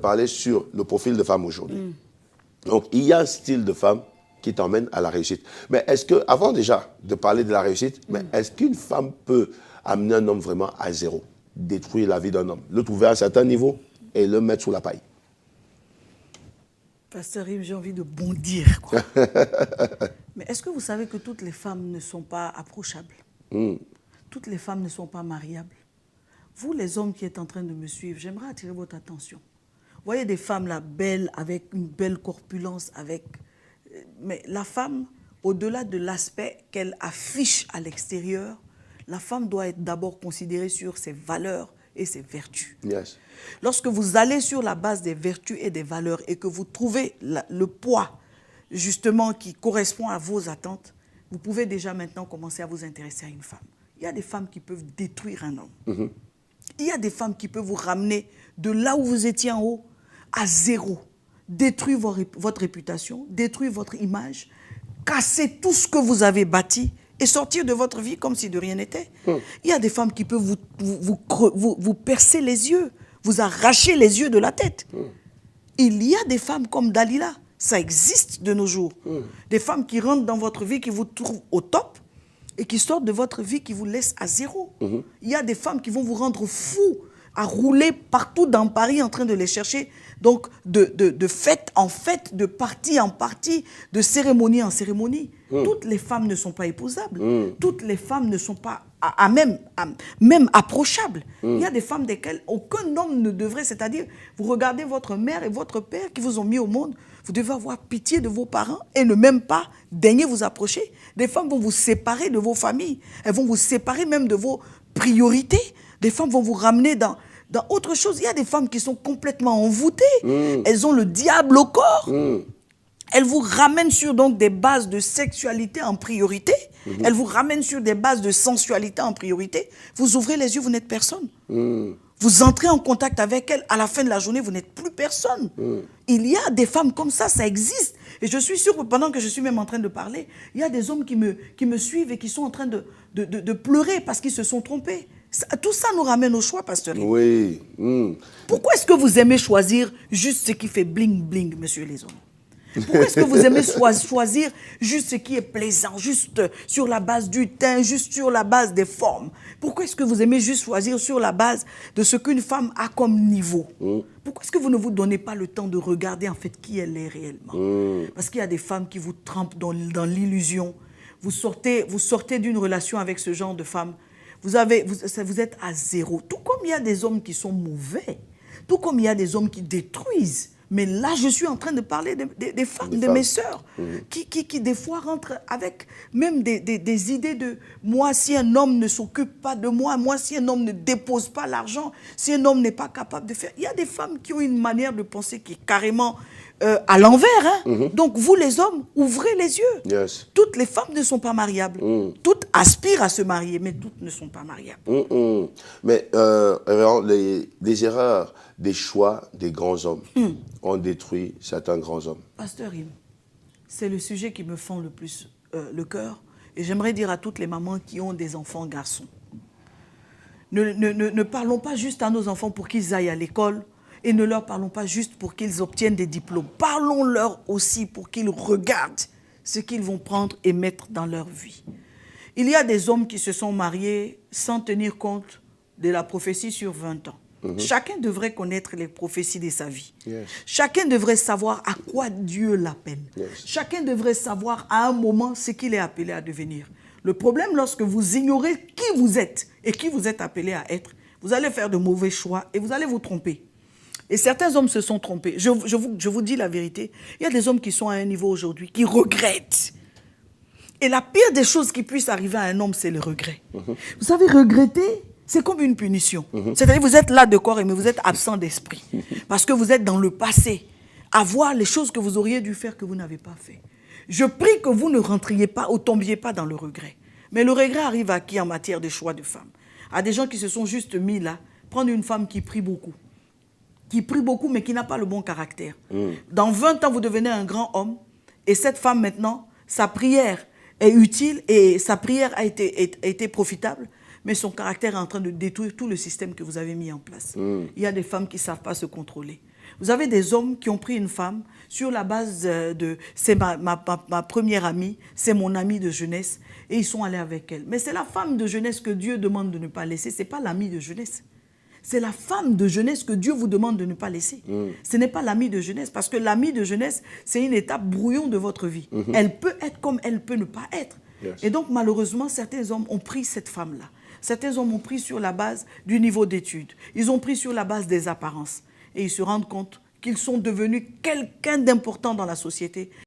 Parler sur le profil de femme aujourd'hui. Donc, il y a un style de femme qui t'emmène à la réussite. Mais est-ce que, avant déjà de parler de la réussite, mais est-ce qu'une femme peut amener un homme vraiment à zéro, détruire la vie d'un homme, le trouver à un certain niveau et le mettre sous la paille? Pasteur Yves, j'ai envie de bondir, quoi. Mais est-ce que vous savez que toutes les femmes ne sont pas approchables? Toutes les femmes ne sont pas mariables. Vous, les hommes qui êtes en train de me suivre, j'aimerais attirer votre attention. Vous voyez des femmes là, belles, avec une belle corpulence, avec... Mais la femme, au-delà de l'aspect qu'elle affiche à l'extérieur, la femme doit être d'abord considérée sur ses valeurs et ses vertus. Yes. Lorsque vous allez sur la base des vertus et des valeurs et que vous trouvez le poids, justement, qui correspond à vos attentes, vous pouvez déjà maintenant commencer à vous intéresser à une femme. Il y a des femmes qui peuvent détruire un homme. Il y a des femmes qui peuvent vous ramener de là où vous étiez en haut à zéro. Détruire votre réputation, détruire votre image, casser tout ce que vous avez bâti et sortir de votre vie comme si de rien n'était. Il y a des femmes qui peuvent vous percer les yeux, vous arracher les yeux de la tête. Il y a des femmes comme Dalila, ça existe de nos jours. Des femmes qui rentrent dans votre vie, qui vous trouvent au top et qui sortent de votre vie, qui vous laissent à zéro. Il y a des femmes qui vont vous rendre fou, à rouler partout dans Paris en train de les chercher. Donc, de fête en fête, de partie en partie, de cérémonie en cérémonie. Toutes les femmes ne sont pas épousables. Toutes les femmes ne sont pas même approchables. Il y a des femmes desquelles aucun homme ne devrait, c'est-à-dire, vous regardez votre mère et votre père qui vous ont mis au monde, vous devez avoir pitié de vos parents et ne même pas daigner vous approcher. Des femmes vont vous séparer de vos familles. Elles vont vous séparer même de vos priorités. Des femmes vont vous ramener dans autre chose. Il y a des femmes qui sont complètement envoûtées. Elles ont le diable au corps. Elles vous ramènent sur donc des bases de sexualité en priorité. Elles vous ramènent sur des bases de sensualité en priorité. Vous ouvrez les yeux, vous n'êtes personne. Vous entrez en contact avec elles, à la fin de la journée, vous n'êtes plus personne. Il y a des femmes comme ça existe. Et je suis sûre que pendant que je suis même en train de parler, il y a des hommes qui me suivent et qui sont en train de pleurer parce qu'ils se sont trompés. Tout ça nous ramène au choix, pasteur. Oui. Pourquoi est-ce que vous aimez choisir juste ce qui fait bling-bling, monsieur les hommes? Pourquoi est-ce que vous aimez choisir juste ce qui est plaisant, juste sur la base du teint, juste sur la base des formes? Pourquoi est-ce que vous aimez juste choisir sur la base de ce qu'une femme a comme niveau? Pourquoi est-ce que vous ne vous donnez pas le temps de regarder en fait qui elle est réellement? Parce qu'il y a des femmes qui vous trempent dans l'illusion. Vous sortez d'une relation avec ce genre de femme. Vous êtes à zéro. Tout comme il y a des hommes qui sont mauvais, tout comme il y a des hommes qui détruisent. Mais là, je suis en train de parler des femmes, de mes sœurs, qui des fois rentrent avec même des idées de « moi, si un homme ne s'occupe pas de moi, moi, si un homme ne dépose pas l'argent, si un homme n'est pas capable de faire… » Il y a des femmes qui ont une manière de penser qui est carrément à l'envers. Donc, vous, les hommes, ouvrez les yeux. Yes. Toutes les femmes ne sont pas mariables. Toutes aspirent à se marier, mais toutes ne sont pas mariables. Mais les erreurs des choix des grands hommes ont détruit certains grands hommes. Pasteur Im, c'est le sujet qui me fend le plus le cœur. Et j'aimerais dire à toutes les mamans qui ont des enfants garçons, ne parlons pas juste à nos enfants pour qu'ils aillent à l'école et ne leur parlons pas juste pour qu'ils obtiennent des diplômes. Parlons-leur aussi pour qu'ils regardent ce qu'ils vont prendre et mettre dans leur vie. Il y a des hommes qui se sont mariés sans tenir compte de la prophétie sur 20 ans. Chacun devrait connaître les prophéties de sa vie. Yes. Chacun devrait savoir à quoi Dieu l'appelle. Yes. Chacun devrait savoir à un moment ce qu'il est appelé à devenir. Le problème, lorsque vous ignorez qui vous êtes et qui vous êtes appelé à être, vous allez faire de mauvais choix et vous allez vous tromper. Et certains hommes se sont trompés. Je vous dis la vérité. Il y a des hommes qui sont à un niveau aujourd'hui qui regrettent. Et la pire des choses qui puissent arriver à un homme, c'est le regret. Vous savez, regretter, c'est comme une punition. C'est-à-dire vous êtes là de corps, mais vous êtes absent d'esprit. Parce que vous êtes dans le passé, à voir les choses que vous auriez dû faire que vous n'avez pas fait. Je prie que vous ne rentriez pas ou tombiez pas dans le regret. Mais le regret arrive à qui en matière de choix de femme? À des gens qui se sont juste mis là, prendre une femme qui prie beaucoup. Qui prie beaucoup, mais qui n'a pas le bon caractère. Dans 20 ans, vous devenez un grand homme. Et cette femme, maintenant, sa prière est utile et sa prière a été profitable. Mais son caractère est en train de détruire tout le système que vous avez mis en place. Il y a des femmes qui ne savent pas se contrôler. Vous avez des hommes qui ont pris une femme sur la base de « c'est ma première amie, c'est mon amie de jeunesse » et ils sont allés avec elle. Mais c'est la femme de jeunesse que Dieu demande de ne pas laisser, ce n'est pas l'amie de jeunesse. C'est la femme de jeunesse que Dieu vous demande de ne pas laisser. Ce n'est pas l'amie de jeunesse, parce que l'amie de jeunesse, c'est une étape brouillon de votre vie. Elle peut être comme elle peut ne pas être. Et donc, malheureusement, certains hommes ont pris cette femme-là. Certains hommes ont pris sur la base du niveau d'études. Ils ont pris sur la base des apparences. Et ils se rendent compte qu'ils sont devenus quelqu'un d'important dans la société.